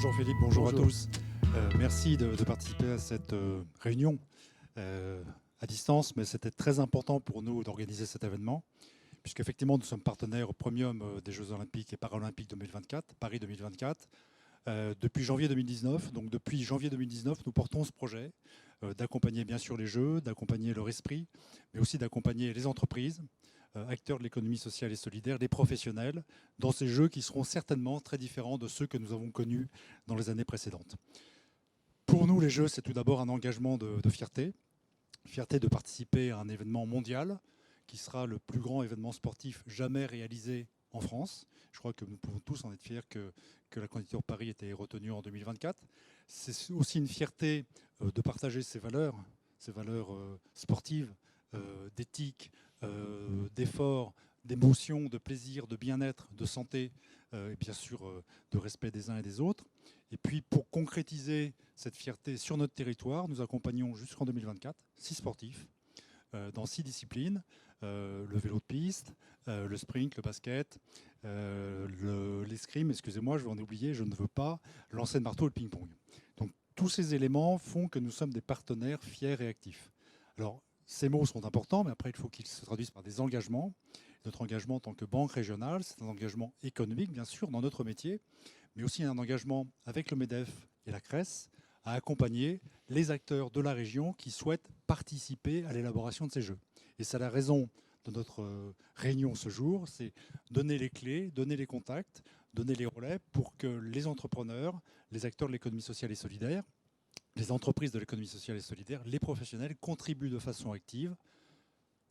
Bonjour Philippe, bonjour Bonjour. à tous. Merci de participer à cette réunion à distance, mais c'était très important pour nous d'organiser cet événement, puisqu'effectivement nous sommes partenaires premium des Jeux Olympiques et Paralympiques 2024, Paris 2024, depuis janvier 2019. Donc depuis janvier 2019, nous portons ce projet d'accompagner bien sûr les Jeux, d'accompagner leur esprit, mais aussi d'accompagner les entreprises, acteurs de l'économie sociale et solidaire, les professionnels, dans ces Jeux qui seront certainement très différents de ceux que nous avons connus dans les années précédentes. Pour nous, les Jeux, c'est tout d'abord un engagement de fierté. Fierté de participer à un événement mondial qui sera le plus grand événement sportif jamais réalisé en France. Je crois que nous pouvons tous en être fiers que la candidature Paris était retenue en 2024. C'est aussi une fierté de partager ces valeurs sportives, d'éthique, d'effort, d'émotion, de plaisir, de bien-être, de santé, et bien sûr de respect des uns et des autres. Et puis pour concrétiser cette fierté sur notre territoire, nous accompagnons jusqu'en 2024 6 sportifs dans 6 disciplines, le vélo de piste, le sprint, le basket, l'escrime, excusez-moi, je vais en oublier, je ne veux pas, lancer de marteau et le ping-pong. Donc tous ces éléments font que nous sommes des partenaires fiers et actifs. Alors ces mots sont importants, mais après il faut qu'ils se traduisent par des engagements. Notre engagement en tant que banque régionale, c'est un engagement économique, bien sûr, dans notre métier, mais aussi un engagement avec le MEDEF et la CRES à accompagner les acteurs de la région qui souhaitent participer à l'élaboration de ces Jeux. Et c'est la raison de notre réunion ce jour, c'est donner les clés, donner les contacts, donner les relais pour que les entrepreneurs, les acteurs de l'économie sociale et solidaire, les entreprises de l'économie sociale et solidaire, les professionnels contribuent de façon active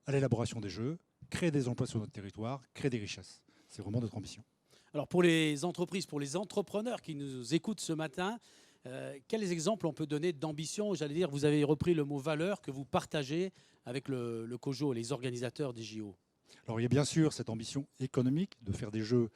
à l'élaboration des Jeux, créer des emplois sur notre territoire, créer des richesses. C'est vraiment notre ambition. Alors pour les entreprises, pour les entrepreneurs qui nous écoutent ce matin, quels exemples on peut donner d'ambition? J'allais dire, vous avez repris le mot valeur que vous partagez avec le COJO, les organisateurs des JO. Alors il y a bien sûr cette ambition économique de faire des Jeux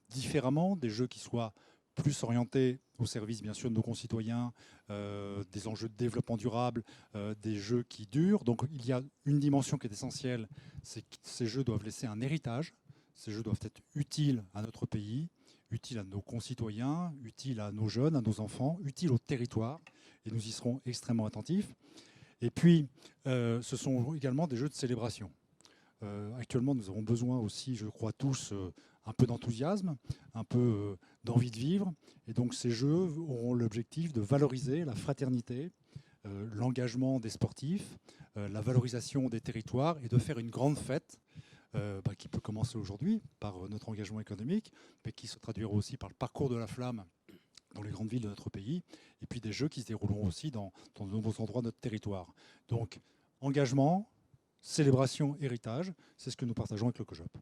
différemment, des Jeux qui soient plus orientés au service bien sûr de nos concitoyens, des enjeux de développement durable, des Jeux qui durent. Donc il y a une dimension qui est essentielle, c'est que ces Jeux doivent laisser un héritage, ces Jeux doivent être utiles à notre pays, utiles à nos concitoyens, utiles à nos jeunes, à nos enfants, utiles au territoire, et nous y serons extrêmement attentifs. Et puis ce sont également des Jeux de célébration. Actuellement, nous avons besoin aussi, je crois tous, un peu d'enthousiasme, un peu d'envie de vivre. Et donc ces Jeux auront l'objectif de valoriser la fraternité, l'engagement des sportifs, la valorisation des territoires et de faire une grande fête qui peut commencer aujourd'hui par notre engagement économique, mais qui se traduira aussi par le parcours de la flamme dans les grandes villes de notre pays, et puis des Jeux qui se dérouleront aussi dans de nombreux endroits de notre territoire. Donc engagement, célébration, héritage, c'est ce que nous partageons avec le COJOP.